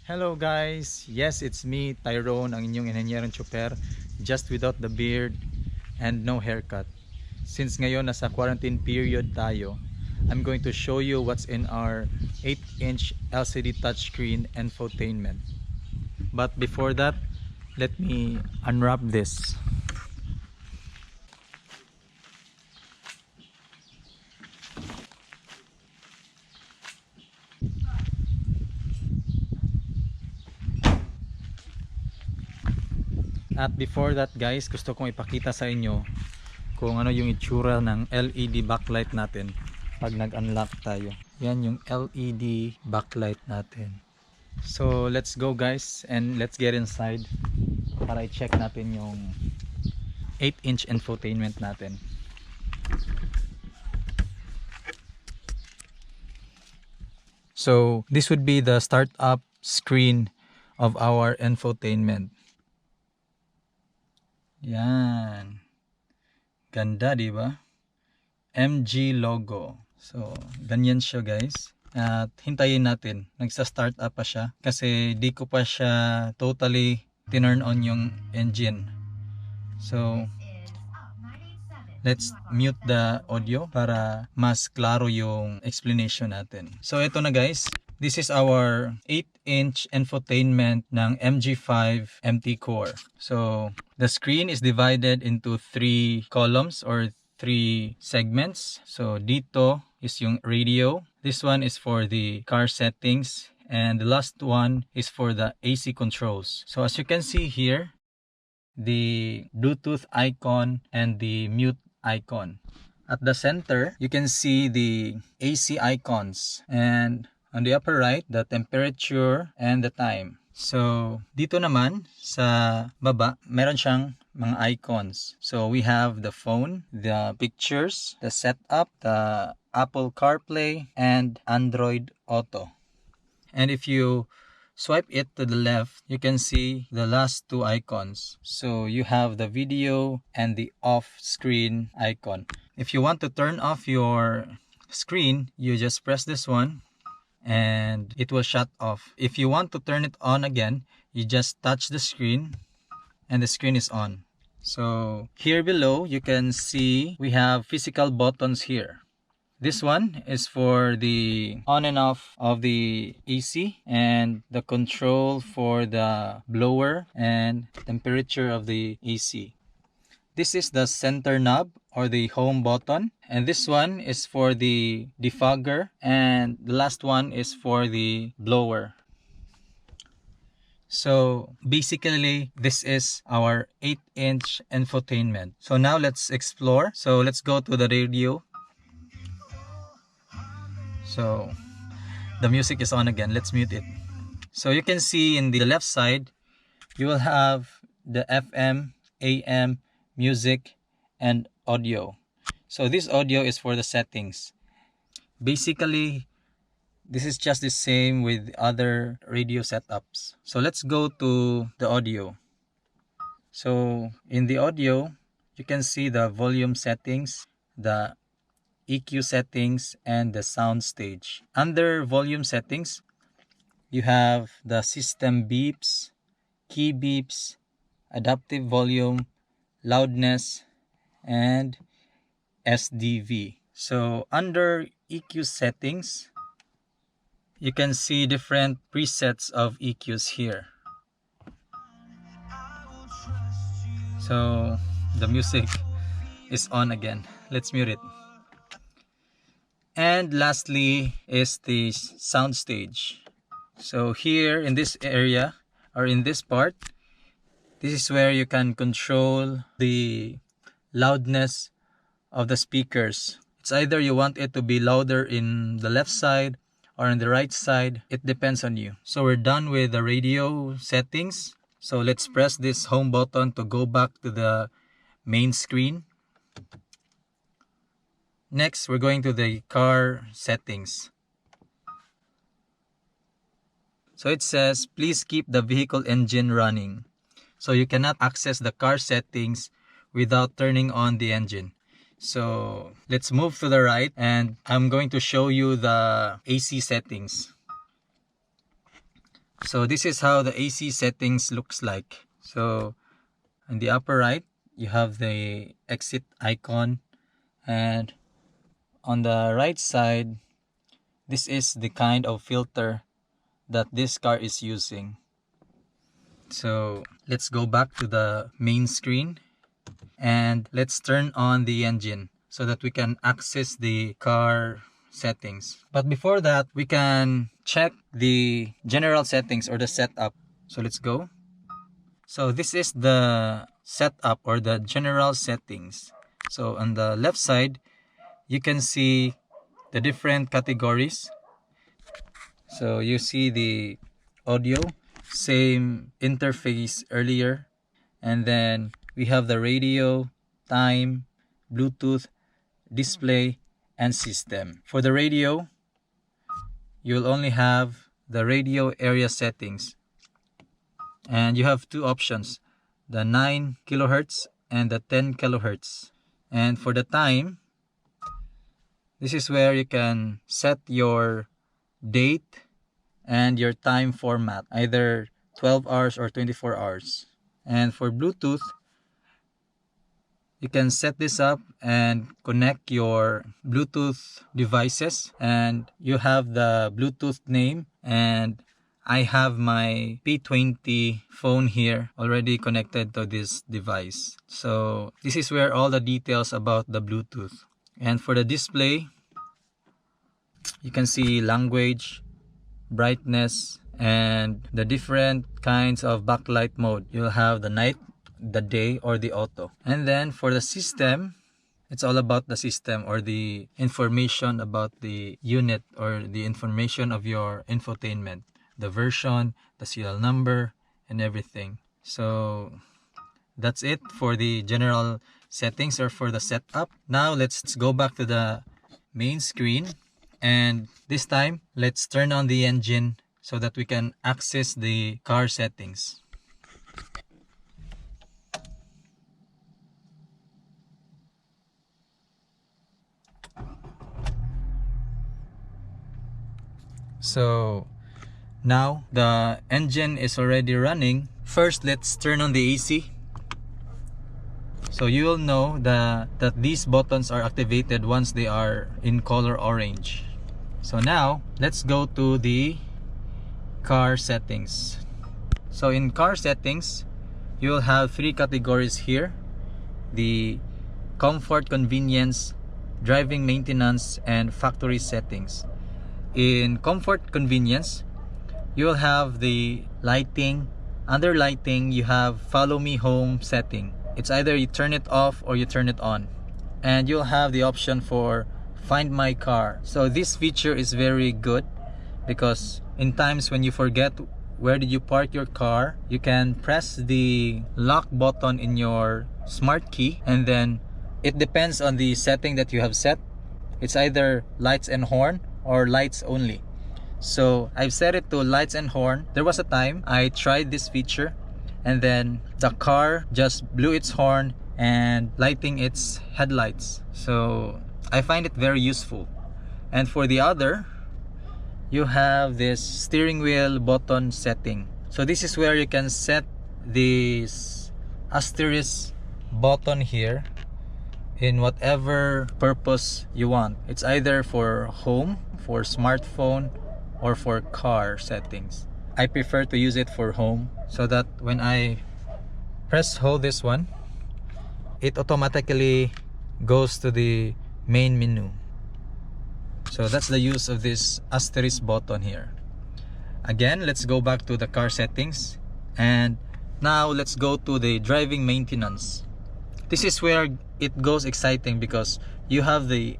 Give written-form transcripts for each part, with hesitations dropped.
Hello guys, yes it's me Tyrone, ang inyong inhenyerong chopper, just without the beard and no haircut. Since ngayon nasa quarantine period tayo, I'm going to show you what's in our 8-inch LCD touchscreen infotainment. But before that, let me unwrap this. At before that guys, gusto kong ipakita sa inyo kung ano yung itsura ng LED backlight natin pag nag-unlock tayo. Yan yung LED backlight natin. So let's go guys and let's get inside para i-check natin yung 8-inch infotainment natin. So this would be the startup screen of our infotainment. Yan. Ganda, di ba? MG logo. So, ganyan siya guys. At hintayin natin. Nagsa-start up pa siya. Kasi di ko pa siya totally tinurn on yung engine. So, let's mute the audio para mas klaro yung explanation natin. So, ito na guys. This is our 8-inch infotainment ng MG5 MT Core. So, the screen is divided into 3 columns or 3 segments. So, dito is yung radio. This one is for the car settings. And the last one is for the AC controls. So, as you can see here, the Bluetooth icon and the mute icon. At the center, you can see the AC icons. And on the upper right, the temperature and the time. So, dito naman sa baba, meron siyang mga icons. So, we have the phone, the pictures, the setup, the Apple CarPlay, and Android Auto. And if you swipe it to the left, you can see the last 2 icons. So, you have the video and the off-screen icon. If you want to turn off your screen, you just press this one and it will shut off. If you want to turn it on again, you just touch the screen and the screen is on. So here below you can see we have physical buttons here. This one is for the on and off of the AC and the control for the blower and temperature of the AC. This is the center knob or the home button, and this one is for the defogger, and the last one is for the blower. So basically this is our 8-inch infotainment. So now let's explore. So let's go to the radio. So the music is on again. Let's mute it. So you can see in the left side you will have the FM, AM, music, and audio. So this audio is for the settings. Basically, this is just the same with other radio setups. So let's go to the audio. So in the audio, you can see the volume settings, the EQ settings, and the sound stage. Under volume settings, you have the system beeps, key beeps, adaptive volume, loudness, and SDV. So under EQ settings, you can see different presets of EQs here. So the music is on again. Let's mute it. And lastly is the sound stage. So here in this area or in this part, this is where you can control the loudness of the speakers. It's either you want it to be louder in the left side or on the right side. It depends on you. So we're done with the radio settings. So let's press this home button to go back to the main screen. Next, we're going to the car settings. So it says, please keep the vehicle engine running. So you cannot access the car settings without turning on the engine. So let's move to the right and I'm going to show you the AC settings. So this is how the AC settings looks like. So in the upper right, you have the exit icon, and on the right side, this is the kind of filter that this car is using. So let's go back to the main screen and let's turn on the engine so that we can access the car settings. But before that, we can check the general settings or the setup. So let's go. So this is the setup or the general settings. So on the left side, you can see the different categories. So you see the audio, same interface earlier, and then we have the radio, time, Bluetooth, display, and system. For the radio, you'll only have the radio area settings, and you have two options, the 9 kilohertz and the 10 kilohertz. And for the time, this is where you can set your date and your time format, either 12 hours or 24 hours. And for Bluetooth, you can set this up and connect your Bluetooth devices, and you have the Bluetooth name, and I have my P20 phone here already connected to this device. So this is where all the details about the Bluetooth. And for the display, you can see language, brightness, and the different kinds of backlight mode. You'll have the night, the day, or the auto. And then for the system, it's all about the system or the information about the unit or the information of your infotainment, the version, the serial number, and everything. So that's it for the general settings or for the setup. Now let's go back to the main screen, and this time let's turn on the engine so that we can access the car settings. So now the engine is already running. First, let's turn on the AC. So you will know that these buttons are activated once they are in color orange. So now let's go to the car settings. So in car settings, you will have three categories here: the comfort, convenience, driving maintenance, and factory settings. In comfort convenience, you will have the lighting. Under lighting, you have follow me home setting. It's either you turn it off or you turn it on. And you'll have the option for find my car. So this feature is very good because in times when you forget where did you park your car, you can press the lock button in your smart key, and then it depends on the setting that you have set. It's either lights and horn or lights only. So I've set it to lights and horn. There was a time I tried this feature and then the car just blew its horn and lighting its headlights. So I find it very useful. And for the other, you have this steering wheel button setting. So this is where you can set this asterisk button here in whatever purpose you want. It's either for home, for smartphone, or for car settings. I prefer to use it for home so that when I press hold this one, it automatically goes to the main menu. So that's the use of this asterisk button here. Again, let's go back to the car settings, and now let's go to the driving maintenance. This is where it goes exciting because you have the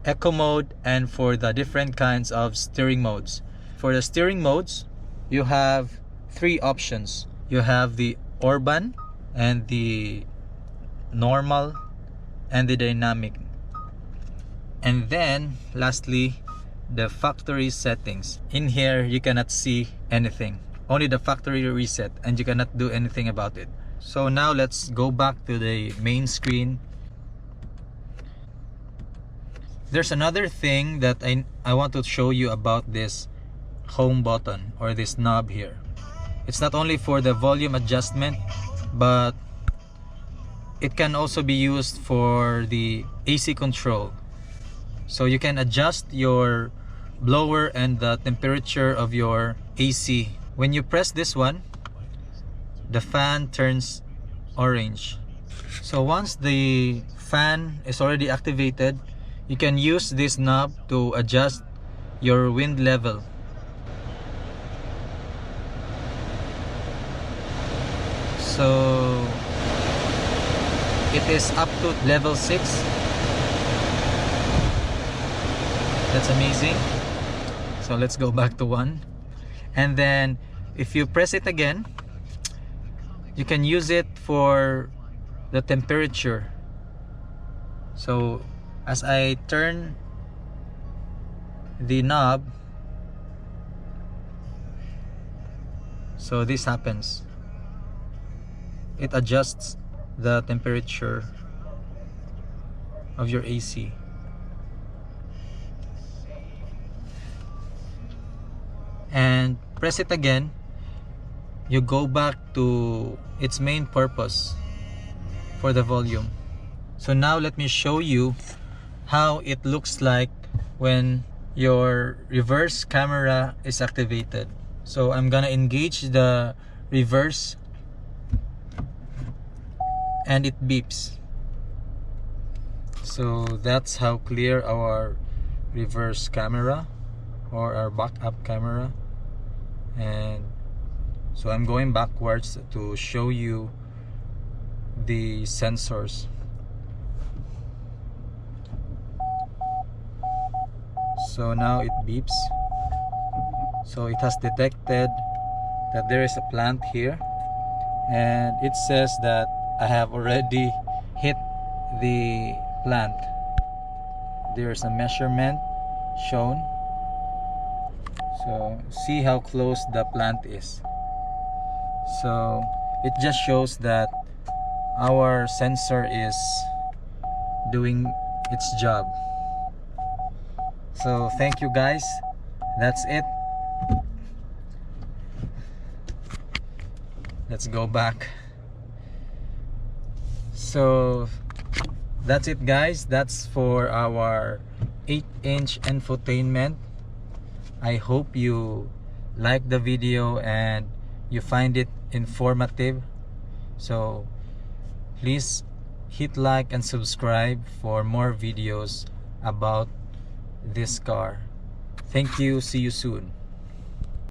eco mode and for the different kinds of steering modes. For the steering modes, you have three options. You have the urban and the normal and the dynamic. And then lastly, the factory settings. In here, you cannot see anything. Only the factory reset, and you cannot do anything about it. So now let's go back to the main screen. There's another thing that I want to show you about this home button or this knob here. It's not only for the volume adjustment, but it can also be used for the AC control. So you can adjust your blower and the temperature of your AC. When you press this one, the fan turns orange. So once the fan is already activated, you can use this knob to adjust your wind level. So it is up to level 6. That's amazing. So let's go back to 1. And then if you press it again, you can use it for the temperature. So as I turn the knob, so this happens. It adjusts the temperature of your AC. And press it again, you go back to its main purpose for the volume. So now let me show you how it looks like when your reverse camera is activated. So I'm gonna engage the reverse and it beeps. So that's how clear our reverse camera or our backup camera. And so I'm going backwards to show you the sensors. So now it beeps. So it has detected that there is a plant here, and it says that I have already hit the plant. There's a measurement shown. So see how close the plant is. So it just shows that our sensor is doing its job. So thank you guys. That's it. Let's go back. So that's it guys. That's for our 8-inch infotainment. I hope you like the video and you find it informative. So please hit like and subscribe for more videos about this car. Thank you. See you soon.